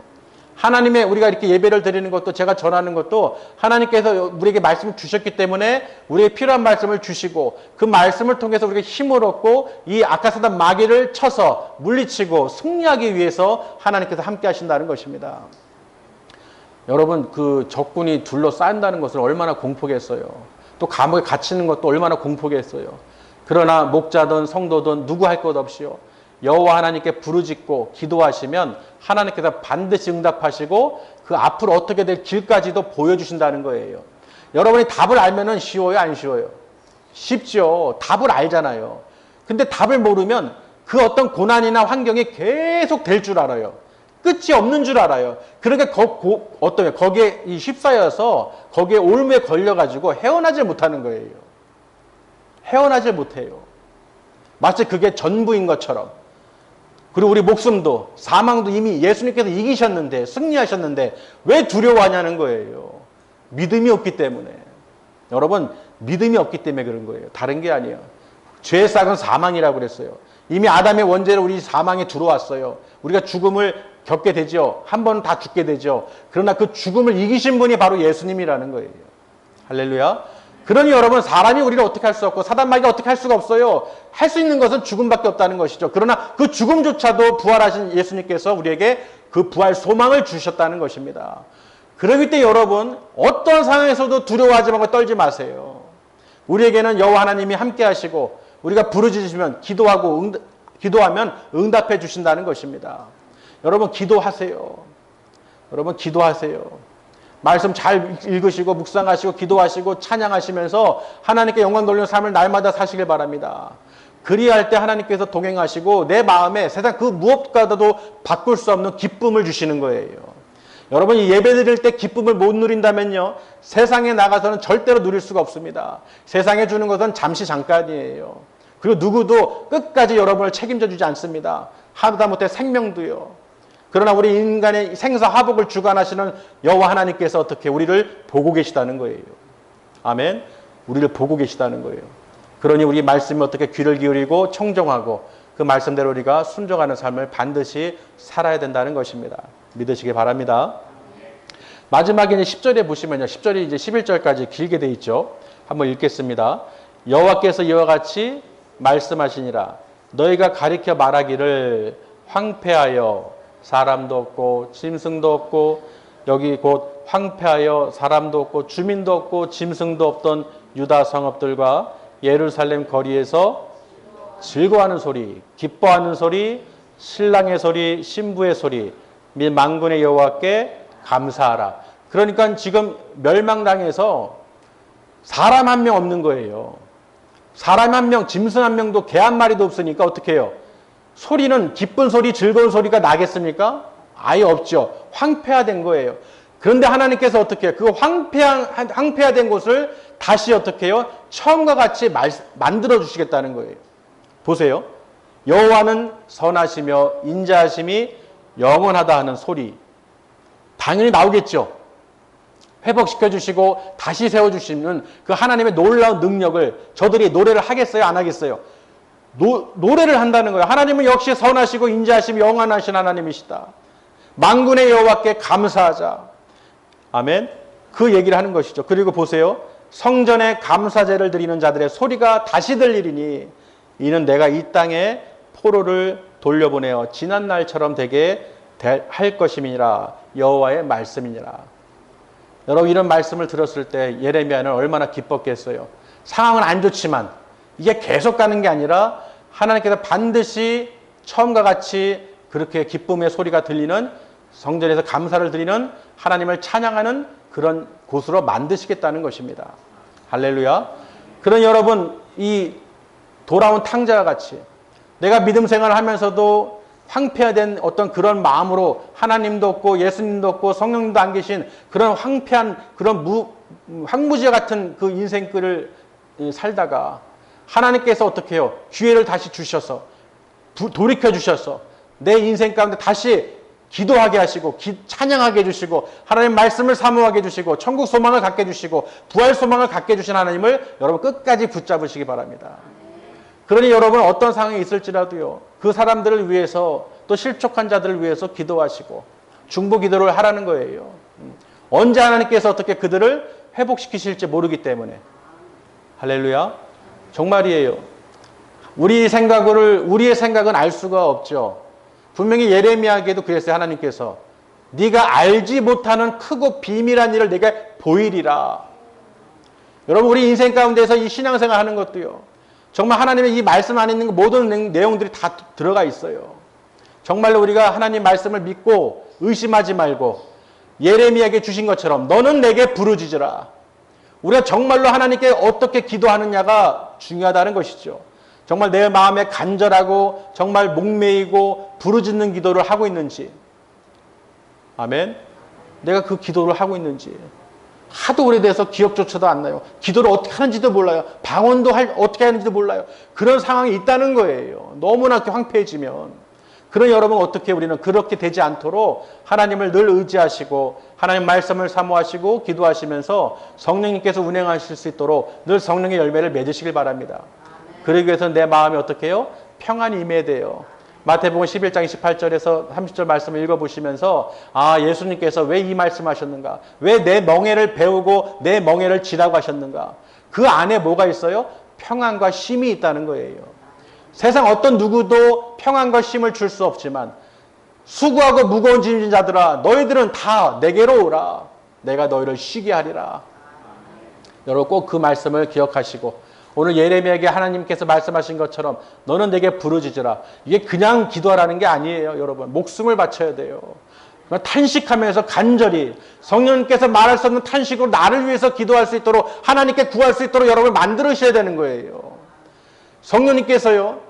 하나님의, 우리가 이렇게 예배를 드리는 것도, 제가 전하는 것도 하나님께서 우리에게 말씀을 주셨기 때문에 우리에게 필요한 말씀을 주시고, 그 말씀을 통해서 우리가 힘을 얻고 이 악한 마귀를 쳐서 물리치고 승리하기 위해서 하나님께서 함께 하신다는 것입니다. 여러분, 그 적군이 둘러싼다는 것을 얼마나 공포겠어요. 또 감옥에 갇히는 것도 얼마나 공포겠어요. 그러나 목자든 성도든 누구 할 것 없이요, 여호와 하나님께 부르짖고 기도하시면 하나님께서 반드시 응답하시고 그 앞으로 어떻게 될 길까지도 보여주신다는 거예요. 여러분이 답을 알면은 쉬워요, 안 쉬워요? 쉽죠. 답을 알잖아요. 근데 답을 모르면 그 어떤 고난이나 환경이 계속 될 줄 알아요. 끝이 없는 줄 알아요. 그러니까 거기에 휩싸여서 거기에 올무에 걸려가지고 헤어나질 못하는 거예요. 헤어나질 못해요. 마치 그게 전부인 것처럼. 그리고 우리 목숨도, 사망도 이미 예수님께서 이기셨는데, 승리하셨는데 왜 두려워하냐는 거예요. 믿음이 없기 때문에. 여러분, 믿음이 없기 때문에 그런 거예요. 다른 게 아니에요. 죄의 싹은 사망이라고 그랬어요. 이미 아담의 원죄로 우리 사망에 들어왔어요. 우리가 죽음을 겪게 되죠. 한 번은 다 죽게 되죠. 그러나 그 죽음을 이기신 분이 바로 예수님이라는 거예요. 할렐루야. 그러니 여러분, 사람이 우리를 어떻게 할 수 없고 사단 마귀가 어떻게 할 수가 없어요. 할 수 있는 것은 죽음밖에 없다는 것이죠. 그러나 그 죽음조차도 부활하신 예수님께서 우리에게 그 부활 소망을 주셨다는 것입니다. 그러기 때문에 여러분, 어떤 상황에서도 두려워하지 말고 떨지 마세요. 우리에게는 여호와 하나님이 함께 하시고 우리가 부르짖으시면 기도하면 응답해 주신다는 것입니다. 여러분, 기도하세요. 여러분, 기도하세요. 말씀 잘 읽으시고 묵상하시고 기도하시고 찬양하시면서 하나님께 영광 돌리는 삶을 날마다 사시길 바랍니다. 그리할 때 하나님께서 동행하시고 내 마음에 세상 그 무엇과도 바꿀 수 없는 기쁨을 주시는 거예요. 여러분이 예배 드릴 때 기쁨을 못 누린다면요, 세상에 나가서는 절대로 누릴 수가 없습니다. 세상에 주는 것은 잠시 잠깐이에요. 그리고 누구도 끝까지 여러분을 책임져 주지 않습니다. 하다못해 생명도요. 그러나 우리 인간의 생사화복을 주관하시는 여호와 하나님께서 어떻게 우리를 보고 계시다는 거예요. 아멘. 우리를 보고 계시다는 거예요. 그러니 우리 말씀에 어떻게 귀를 기울이고 청정하고 그 말씀대로 우리가 순종하는 삶을 반드시 살아야 된다는 것입니다. 믿으시기 바랍니다. 마지막에 이제 10절에 보시면요, 10절이 이제 11절까지 길게 돼 있죠. 한번 읽겠습니다. 여호와께서 이와 같이 말씀하시니라. 너희가 가리켜 말하기를 황폐하여 사람도 없고 짐승도 없고, 여기 곧 황폐하여 사람도 없고 주민도 없고 짐승도 없던 유다 성읍들과 예루살렘 거리에서 즐거워하는 소리, 기뻐하는 소리, 신랑의 소리, 신부의 소리, 및 만군의 여호와께 감사하라. 그러니까 지금 멸망당해서 사람 한 명 없는 거예요. 사람 한 명, 짐승 한 명도, 개 한 마리도 없으니까 어떻게 해요? 소리는, 기쁜 소리, 즐거운 소리가 나겠습니까? 아예 없죠. 황폐화된 거예요. 그런데 하나님께서 어떻게 해요? 그 황폐화된 곳을 다시 어떻게 해요? 처음과 같이 만들어 주시겠다는 거예요. 보세요. 여호와는 선하시며 인자하심이 영원하다 하는 소리. 당연히 나오겠죠. 회복시켜 주시고 다시 세워 주시는 그 하나님의 놀라운 능력을 저들이 노래를 하겠어요, 안 하겠어요? 노래를 한다는 거예요. 하나님은 역시 선하시고 인자하심이 영원하신 하나님이시다. 만군의 여호와께 감사하자. 아멘. 그 얘기를 하는 것이죠. 그리고 보세요. 성전에 감사제를 드리는 자들의 소리가 다시 들리리니 이는 내가 이 땅에 포로를 돌려보내어 지난 날처럼 되게 할 것임이니라. 여호와의 말씀이니라. 여러분 이런 말씀을 들었을 때 예레미야는 얼마나 기뻤겠어요. 상황은 안 좋지만 이게 계속 가는 게 아니라 하나님께서 반드시 처음과 같이 그렇게 기쁨의 소리가 들리는 성전에서 감사를 드리는 하나님을 찬양하는 그런 곳으로 만드시겠다는 것입니다. 할렐루야. 그런 여러분 이 돌아온 탕자와 같이 내가 믿음 생활을 하면서도 황폐화된 어떤 그런 마음으로 하나님도 없고 예수님도 없고 성령님도 안 계신 그런 황폐한 그런 황무지 같은 그 인생길을 살다가 하나님께서 어떻게 해요? 기회를 다시 주셔서 돌이켜 주셔서 내 인생 가운데 다시 기도하게 하시고 찬양하게 해주시고 하나님 말씀을 사모하게 해주시고 천국 소망을 갖게 해주시고 부활 소망을 갖게 해주신 하나님을 여러분 끝까지 붙잡으시기 바랍니다. 그러니 여러분 어떤 상황이 있을지라도요 그 사람들을 위해서 또 실족한 자들을 위해서 기도하시고 중보 기도를 하라는 거예요. 언제 하나님께서 어떻게 그들을 회복시키실지 모르기 때문에. 할렐루야. 정말이에요. 우리의 생각은 알 수가 없죠. 분명히 예레미야에게도 그랬어요. 하나님께서 네가 알지 못하는 크고 비밀한 일을 내가 보이리라. 여러분 우리 인생 가운데서 이 신앙생활 하는 것도요 정말 하나님의 이 말씀 안에 있는 모든 내용들이 다 들어가 있어요. 정말로 우리가 하나님 말씀을 믿고 의심하지 말고 예레미야에게 주신 것처럼 너는 내게 부르짖으라. 우리가 정말로 하나님께 어떻게 기도하느냐가 중요하다는 것이죠. 정말 내 마음에 간절하고 정말 목매이고 부르짖는 기도를 하고 있는지, 아멘. 내가 그 기도를 하고 있는지. 하도 오래돼서 기억조차도 안 나요. 기도를 어떻게 하는지도 몰라요. 방언도 어떻게 하는지도 몰라요. 그런 상황이 있다는 거예요. 너무나 황폐해지면. 그런 여러분 어떻게 우리는 그렇게 되지 않도록 하나님을 늘 의지하시고 하나님 말씀을 사모하시고 기도하시면서 성령님께서 운행하실 수 있도록 늘 성령의 열매를 맺으시길 바랍니다. 그러기 위해서 내 마음이 어떻게 해요? 평안이 임해야 돼요. 마태복음 11장 28절에서 30절 말씀을 읽어보시면서 아 예수님께서 왜 이 말씀하셨는가? 왜 내 멍에를 배우고 내 멍에를 지라고 하셨는가? 그 안에 뭐가 있어요? 평안과 쉼이 있다는 거예요. 세상 어떤 누구도 평안과 쉼을 줄 수 없지만 수고하고 무거운 짐진 자들아 너희들은 다 내게로 오라. 내가 너희를 쉬게 하리라. 여러분 꼭 그 말씀을 기억하시고 오늘 예레미야에게 하나님께서 말씀하신 것처럼 너는 내게 부르짖으라. 이게 그냥 기도하라는 게 아니에요. 여러분 목숨을 바쳐야 돼요. 탄식하면서 간절히 성령님께서 말할 수 없는 탄식으로 나를 위해서 기도할 수 있도록 하나님께 구할 수 있도록 여러분을 만들으셔야 되는 거예요. 성령님께서요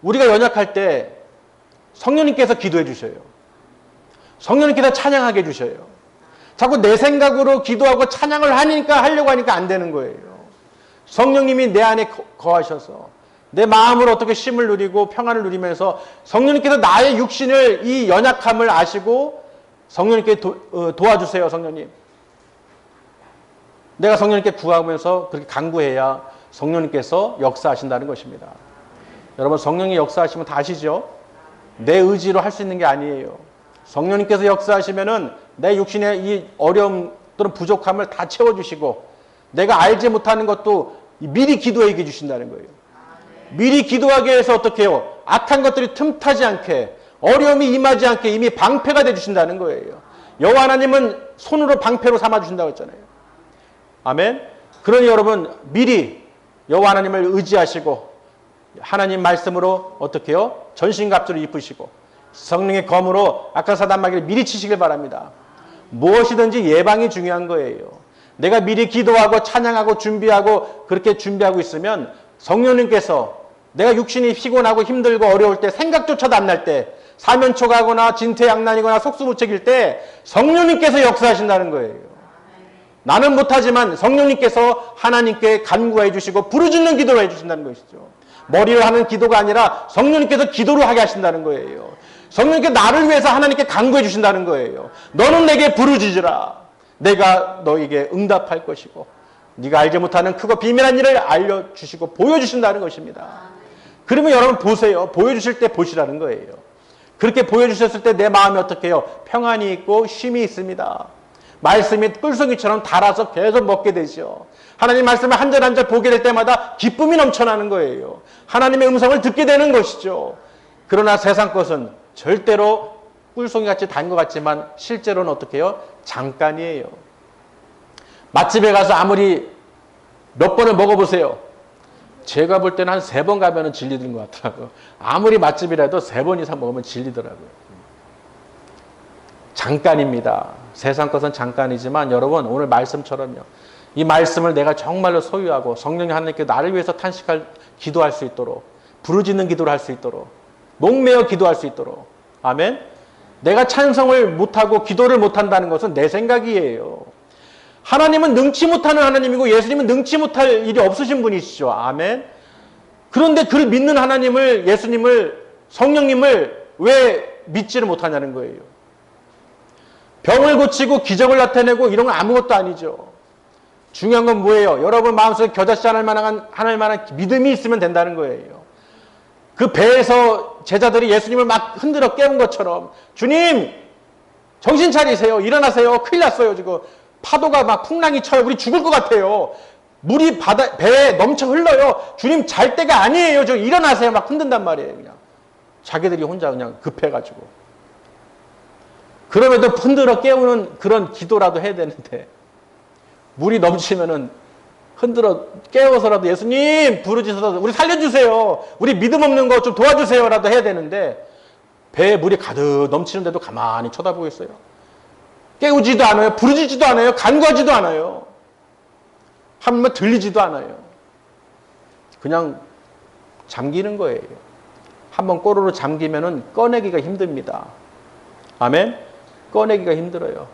우리가 연약할 때 성령님께서 기도해 주셔요. 성령님께서 찬양하게 해주셔요. 자꾸 내 생각으로 기도하고 찬양을 하려고 하니까 안 되는 거예요. 성령님이 내 안에 거하셔서 내 마음을 어떻게 쉼을 누리고 평안을 누리면서 성령님께서 나의 육신을 이 연약함을 아시고 성령님께 도와주세요. 성령님. 내가 성령님께 구하면서 그렇게 간구해야 성령님께서 역사하신다는 것입니다. 여러분 성령이 역사하시면 다 아시죠? 내 의지로 할 수 있는 게 아니에요. 성령님께서 역사하시면은 내 육신의 이 어려움 또는 부족함을 다 채워주시고 내가 알지 못하는 것도 미리 기도하게 해주신다는 거예요. 미리 기도하게 해서 어떻게 해요? 악한 것들이 틈타지 않게 어려움이 임하지 않게 이미 방패가 되주신다는 거예요. 여호와 하나님은 손으로 방패로 삼아주신다고 했잖아요. 아멘. 그러니 여러분 미리 여호와 하나님을 의지하시고 하나님 말씀으로 어떻게 해요? 전신갑주를 입으시고 성령의 검으로 악한 사단마귀를 미리 치시길 바랍니다. 무엇이든지 예방이 중요한 거예요. 내가 미리 기도하고 찬양하고 준비하고 그렇게 준비하고 있으면 성령님께서 내가 육신이 피곤하고 힘들고 어려울 때 생각조차도 안 날 때 사면초가하거나 진퇴양난이거나 속수무책일 때 성령님께서 역사하신다는 거예요. 나는 못하지만 성령님께서 하나님께 간구해 주시고 부르짖는 기도를 해주신다는 것이죠. 머리를 하는 기도가 아니라 성령님께서 기도를 하게 하신다는 거예요. 성령님께서 나를 위해서 하나님께 간구해 주신다는 거예요. 너는 내게 부르짖으라. 내가 너에게 응답할 것이고 네가 알지 못하는 크고 비밀한 일을 알려주시고 보여주신다는 것입니다. 그러면 여러분 보세요. 보여주실 때 보시라는 거예요. 그렇게 보여주셨을 때 내 마음이 어떻게 해요? 평안이 있고 쉼이 있습니다. 말씀이 꿀송이처럼 달아서 계속 먹게 되죠. 하나님 말씀을 한 절 한 절 보게 될 때마다 기쁨이 넘쳐나는 거예요. 하나님의 음성을 듣게 되는 것이죠. 그러나 세상 것은 절대로 꿀송이같이 단 것 같지만 실제로는 어떻게 해요? 잠깐이에요. 맛집에 가서 아무리 몇 번을 먹어보세요. 제가 볼 때는 한 3번 가면은 질리는 것 같더라고요. 아무리 맛집이라도 3번 이상 먹으면 질리더라고요. 잠깐입니다. 세상 것은 잠깐이지만 여러분 오늘 말씀처럼요. 이 말씀을 내가 정말로 소유하고 성령이 하나님께 나를 위해서 기도할 수 있도록 부르짖는 기도를 할 수 있도록 목매어 기도할 수 있도록 아멘. 내가 찬성을 못하고 기도를 못한다는 것은 내 생각이에요. 하나님은 능치 못하는 하나님이고 예수님은 능치 못할 일이 없으신 분이시죠. 아멘. 그런데 그를 믿는 하나님을 예수님을 성령님을 왜 믿지를 못하냐는 거예요. 병을 고치고 기적을 나타내고 이런 건 아무것도 아니죠. 중요한 건 뭐예요? 여러분 마음속에 겨자씨 하늘 만한 믿음이 있으면 된다는 거예요. 그 배에서 제자들이 예수님을 막 흔들어 깨운 것처럼 주님 정신 차리세요. 일어나세요. 큰일 났어요. 지금 파도가 막 풍랑이 쳐요. 우리 죽을 것 같아요. 물이 배에 넘쳐 흘러요. 주님 잘 때가 아니에요. 저 일어나세요. 막 흔든단 말이에요. 그냥 자기들이 혼자 그냥 급해가지고 그럼에도 흔들어 깨우는 그런 기도라도 해야 되는데 물이 넘치면은 흔들어 깨워서라도 예수님 부르짖어서 우리 살려주세요. 우리 믿음 없는 거 좀 도와주세요라도 해야 되는데 배에 물이 가득 넘치는데도 가만히 쳐다보고 있어요. 깨우지도 않아요. 부르짖지도 않아요. 간구하지도 않아요. 한번 들리지도 않아요. 그냥 잠기는 거예요. 한번 꼬르르 잠기면은 꺼내기가 힘듭니다. 아멘? 꺼내기가 힘들어요.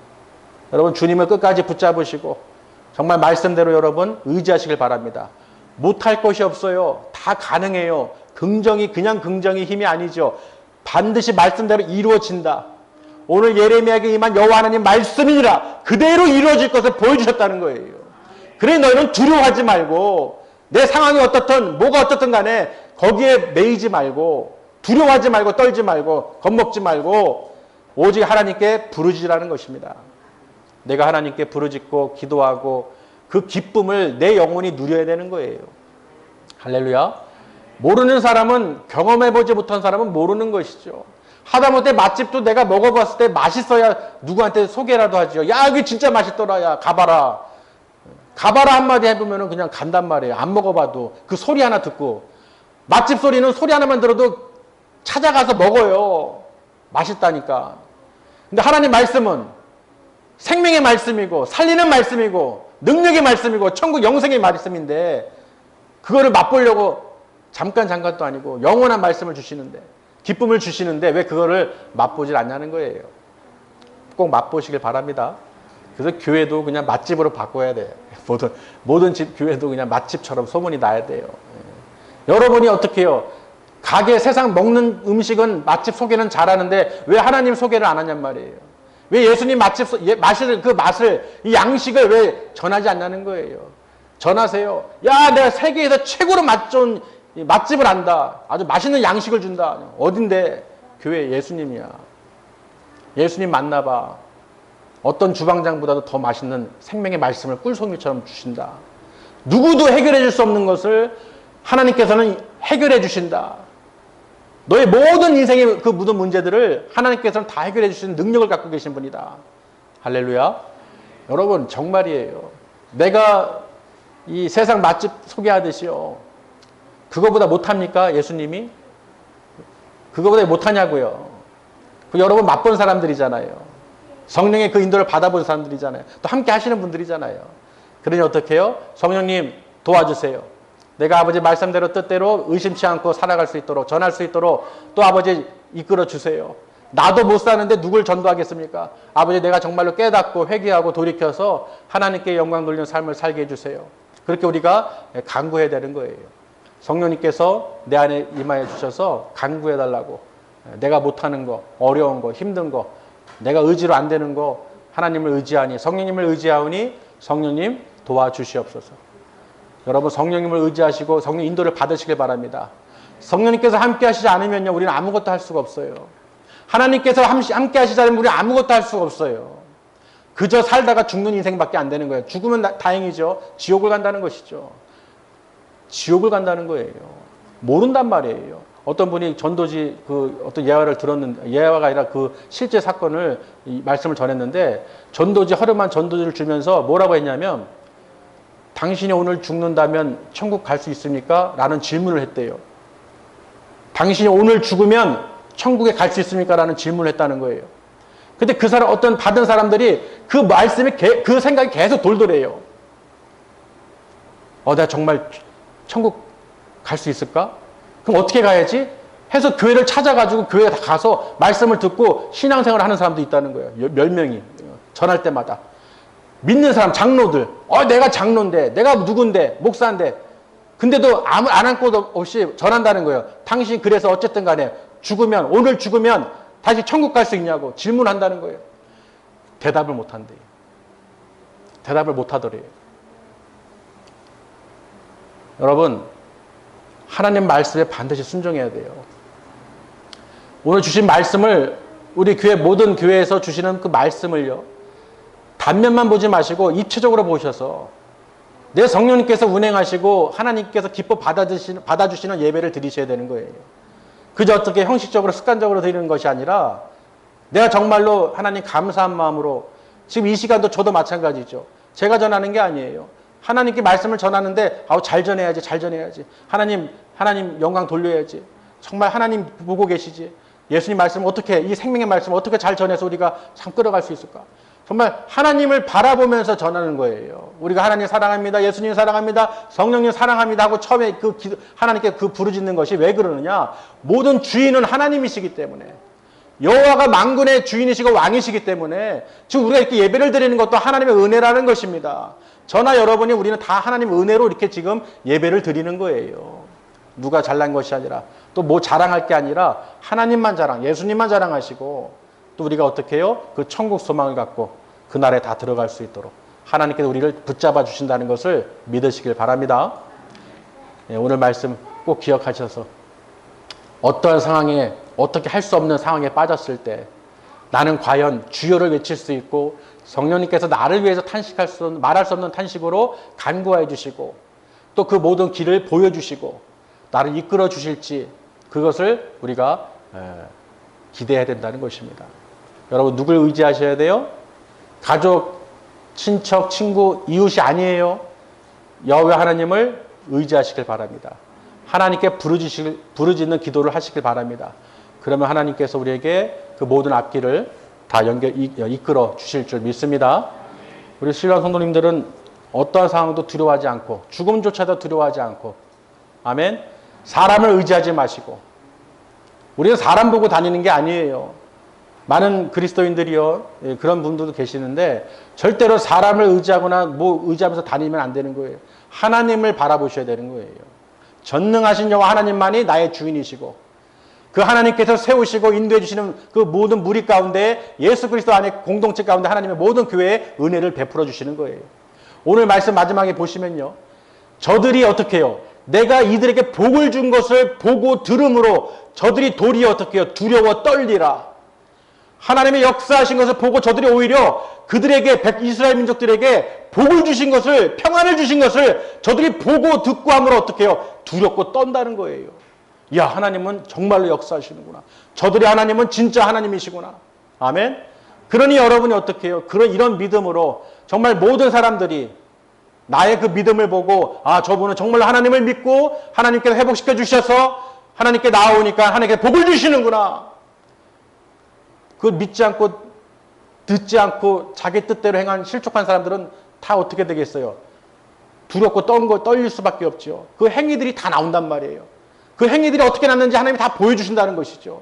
여러분 주님을 끝까지 붙잡으시고 정말 말씀대로 여러분 의지하시길 바랍니다. 못할 것이 없어요. 다 가능해요. 그냥 긍정이 힘이 아니죠. 반드시 말씀대로 이루어진다. 오늘 예레미야에게 임한 여호와 하나님 말씀이니라 그대로 이루어질 것을 보여주셨다는 거예요. 그래 너희는 두려워하지 말고 내 상황이 어떻든 뭐가 어떻든 간에 거기에 매이지 말고 두려워하지 말고 떨지 말고 겁먹지 말고 오직 하나님께 부르짖으라는 것입니다. 내가 하나님께 부르짖고 기도하고 그 기쁨을 내 영혼이 누려야 되는 거예요. 할렐루야. 모르는 사람은 경험해보지 못한 사람은 모르는 것이죠. 하다못해 맛집도 내가 먹어봤을 때 맛있어야 누구한테 소개라도 하죠. 야 여기 진짜 맛있더라. 야 가봐라. 가봐라 한마디 해보면 그냥 간단 말이에요. 안 먹어봐도 그 소리 하나 듣고 맛집 소리는 소리 하나만 들어도 찾아가서 먹어요. 맛있다니까. 근데 하나님 말씀은 생명의 말씀이고 살리는 말씀이고 능력의 말씀이고 천국 영생의 말씀인데 그거를 맛보려고 잠깐도 아니고 영원한 말씀을 주시는데 기쁨을 주시는데 왜 그거를 맛보질 않냐는 거예요. 꼭 맛보시길 바랍니다. 그래서 교회도 그냥 맛집으로 바꿔야 돼요. 모든 집 교회도 그냥 맛집처럼 소문이 나야 돼요. 여러분이 어떻게 해요? 가게 세상 먹는 음식은 맛집 소개는 잘하는데 왜 하나님 소개를 안 하냔 말이에요. 왜 예수님 그 맛을 이 양식을 왜 전하지 않냐는 거예요. 전하세요. 야 내가 세계에서 최고로 맛 좋은 맛집을 안다. 아주 맛있는 양식을 준다. 어딘데? 교회 예수님이야. 예수님 만나봐. 어떤 주방장보다도 더 맛있는 생명의 말씀을 꿀송이처럼 주신다. 누구도 해결해 줄 수 없는 것을 하나님께서는 해결해 주신다. 너의 모든 인생의 그 모든 문제들을 하나님께서는 다 해결해 주시는 능력을 갖고 계신 분이다. 할렐루야. 여러분 정말이에요. 내가 이 세상 맛집 소개하듯이요. 그거보다 못합니까? 예수님이? 그거보다 못하냐고요. 여러분 맛본 사람들이잖아요. 성령의 그 인도를 받아본 사람들이잖아요. 또 함께 하시는 분들이잖아요. 그러니 어떻게 해요? 성령님 도와주세요. 내가 아버지 말씀대로 뜻대로 의심치 않고 살아갈 수 있도록 전할 수 있도록 또 아버지 이끌어 주세요. 나도 못 사는데 누굴 전도하겠습니까? 아버지 내가 정말로 깨닫고 회개하고 돌이켜서 하나님께 영광 돌리는 삶을 살게 해주세요. 그렇게 우리가 간구해야 되는 거예요. 성령님께서 내 안에 임하여 주셔서 간구해달라고 내가 못하는 거, 어려운 거, 힘든 거 내가 의지로 안 되는 거 하나님을 의지하니 성령님을 의지하오니 성령님 도와주시옵소서. 여러분 성령님을 의지하시고 성령 인도를 받으시길 바랍니다. 성령님께서 함께 하시지 않으면요 우리는 아무것도 할 수가 없어요. 하나님께서 함께 하시지 않으면 우리는 아무것도 할 수가 없어요. 그저 살다가 죽는 인생밖에 안 되는 거예요. 죽으면 다행이죠. 지옥을 간다는 것이죠. 지옥을 간다는 거예요. 모른단 말이에요. 어떤 분이 전도지 그 어떤 예화를 들었는데, 예화가 아니라 그 실제 사건을 이 말씀을 전했는데, 전도지 허름한 전도지를 주면서 뭐라고 했냐면, 당신이 오늘 죽는다면 천국 갈 수 있습니까? 라는 질문을 했대요. 당신이 오늘 죽으면 천국에 갈 수 있습니까? 라는 질문을 했다는 거예요. 근데 그 사람, 어떤 받은 사람들이 그 말씀이, 그 생각이 계속 돌더래요. 내가 정말 천국 갈 수 있을까? 그럼 어떻게 가야지? 해서 교회를 찾아가지고 교회에 가서 말씀을 듣고 신앙생활을 하는 사람도 있다는 거예요. 몇 명이. 전할 때마다. 믿는 사람, 장로들. 내가 장로인데, 내가 누군데, 목사인데. 근데도 안 한 곳 없이 전한다는 거예요. 당신 그래서 어쨌든 간에 죽으면, 오늘 죽으면 다시 천국 갈 수 있냐고 질문한다는 거예요. 대답을 못 한대요. 대답을 못 하더래요. 여러분, 하나님 말씀에 반드시 순종해야 돼요. 오늘 주신 말씀을, 우리 교회, 모든 교회에서 주시는 그 말씀을요, 단면만 보지 마시고 입체적으로 보셔서 내 성령님께서 운행하시고 하나님께서 기뻐 받아주시는 예배를 드리셔야 되는 거예요. 그저 어떻게 형식적으로 습관적으로 드리는 것이 아니라 내가 정말로 하나님 감사한 마음으로, 지금 이 시간도 저도 마찬가지죠. 제가 전하는 게 아니에요. 하나님께 말씀을 전하는데 잘 전해야지, 잘 전해야지. 하나님 영광 돌려야지. 정말 하나님 보고 계시지. 예수님 말씀 어떻게, 이 생명의 말씀 어떻게 잘 전해서 우리가 참 끌어갈 수 있을까? 정말 하나님을 바라보면서 전하는 거예요. 우리가 하나님 사랑합니다, 예수님 사랑합니다, 성령님 사랑합니다 하고 처음에 하나님께 그 부르짖는 것이 왜 그러느냐? 모든 주인은 하나님이시기 때문에, 여호와가 만군의 주인이시고 왕이시기 때문에, 지금 우리가 이렇게 예배를 드리는 것도 하나님의 은혜라는 것입니다. 저나 여러분이, 우리는 다 하나님의 은혜로 이렇게 지금 예배를 드리는 거예요. 누가 잘난 것이 아니라, 또 뭐 자랑할 게 아니라 하나님만 예수님만 자랑하시고, 또 우리가 어떻게 해요? 그 천국 소망을 갖고 그날에 다 들어갈 수 있도록 하나님께서 우리를 붙잡아 주신다는 것을 믿으시길 바랍니다. 오늘 말씀 꼭 기억하셔서 어떠한 상황에, 어떻게 할 수 없는 상황에 빠졌을 때 나는 과연 주여를 외칠 수 있고, 성령님께서 나를 위해서 말할 수 없는 탄식으로 간구해 주시고, 또 그 모든 길을 보여주시고 나를 이끌어 주실지, 그것을 우리가 기대해야 된다는 것입니다. 여러분, 누굴 의지하셔야 돼요? 가족, 친척, 친구, 이웃이 아니에요. 여호와 하나님을 의지하시길 바랍니다. 하나님께 부르짖는 기도를 하시길 바랍니다. 그러면 하나님께서 우리에게 그 모든 앞길을 다 이끌어 주실 줄 믿습니다. 우리 신랑 성도님들은 어떠한 상황도 두려워하지 않고, 죽음조차도 두려워하지 않고, 아멘. 사람을 의지하지 마시고, 우리는 사람 보고 다니는 게 아니에요. 많은 그리스도인들이요, 그런 분들도 계시는데 절대로 사람을 의지하거나 의지하면서 다니면 안 되는 거예요. 하나님을 바라보셔야 되는 거예요. 전능하신 여호와 하나님만이 나의 주인이시고, 그 하나님께서 세우시고 인도해 주시는 그 모든 무리 가운데, 예수 그리스도 안에 공동체 가운데 하나님의 모든 교회에 은혜를 베풀어 주시는 거예요. 오늘 말씀 마지막에 보시면요, 저들이 어떻게 해요? 내가 이들에게 복을 준 것을 보고 들음으로 저들이 도리어 어떻게 해요? 두려워 떨리라. 하나님의 역사하신 것을 보고 저들이 오히려 그들에게, 이스라엘 민족들에게 복을 주신 것을, 평안을 주신 것을 저들이 보고 듣고 함으로 어떻게 해요? 두렵고 떤다는 거예요. 야, 하나님은 정말로 역사하시는구나. 저들의 하나님은 진짜 하나님이시구나. 아멘. 그러니 여러분이 어떻게 해요? 이런 믿음으로 정말 모든 사람들이 나의 그 믿음을 보고, 저분은 정말 하나님을 믿고 하나님께서 회복시켜 주셔서 하나님께 나아오니까 하나님께 복을 주시는구나. 그 믿지 않고 듣지 않고 자기 뜻대로 행한 실족한 사람들은 다 어떻게 되겠어요? 두렵고 떨릴 수밖에 없죠. 그 행위들이 다 나온단 말이에요. 그 행위들이 어떻게 났는지 하나님이 다 보여주신다는 것이죠.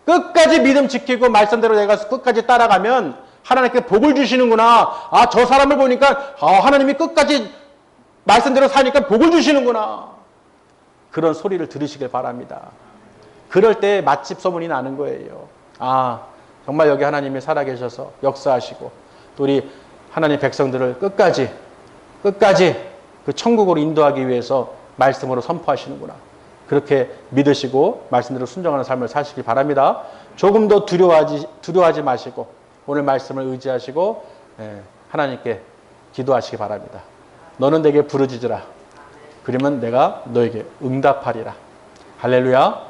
끝까지 믿음 지키고 말씀대로 내가 끝까지 따라가면 하나님께 복을 주시는구나. 저 사람을 보니까 하나님이 끝까지 말씀대로 사니까 복을 주시는구나. 그런 소리를 들으시길 바랍니다. 그럴 때 맛집 소문이 나는 거예요. 정말 여기 하나님이 살아계셔서 역사하시고, 또 우리 하나님 백성들을 끝까지 그 천국으로 인도하기 위해서 말씀으로 선포하시는구나. 그렇게 믿으시고 말씀대로 순종하는 삶을 사시기 바랍니다. 조금 더 두려워하지 마시고 오늘 말씀을 의지하시고 하나님께 기도하시기 바랍니다. 너는 내게 부르짖으라. 그러면 내가 너에게 응답하리라. 할렐루야.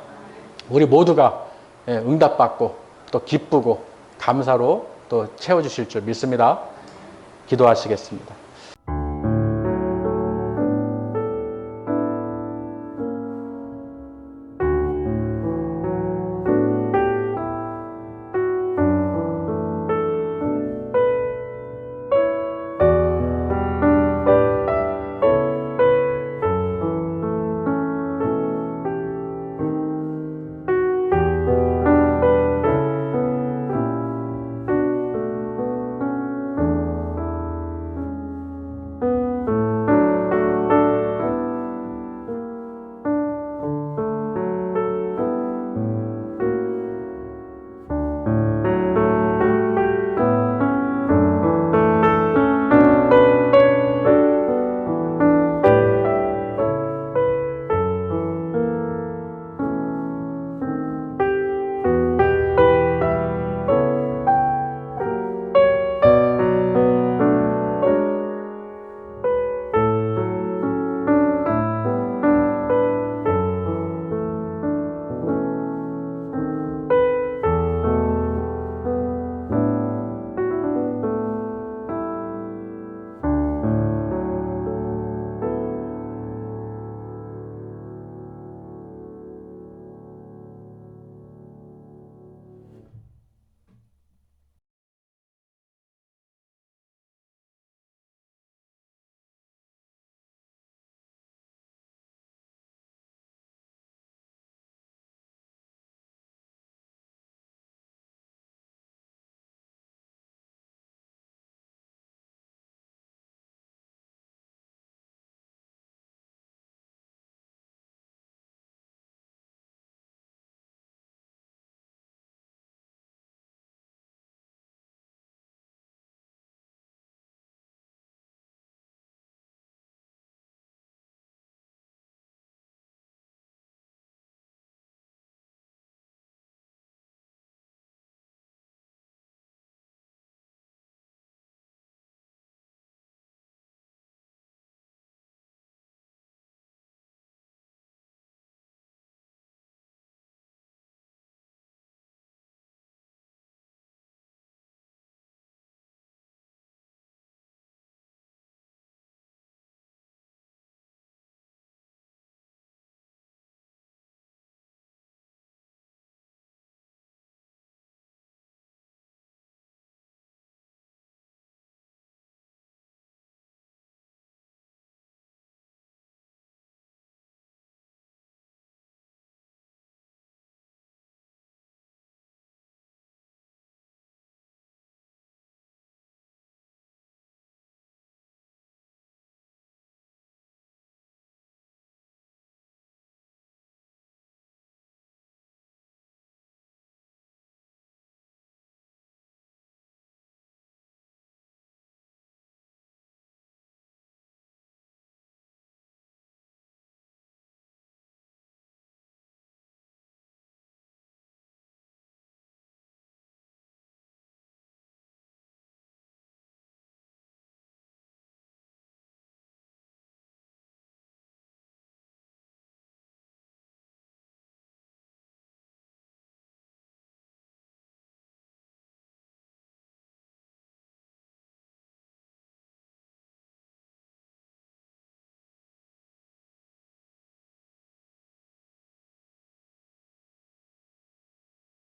우리 모두가 응답받고 또 기쁘고 감사로 또 채워주실 줄 믿습니다. 기도하시겠습니다.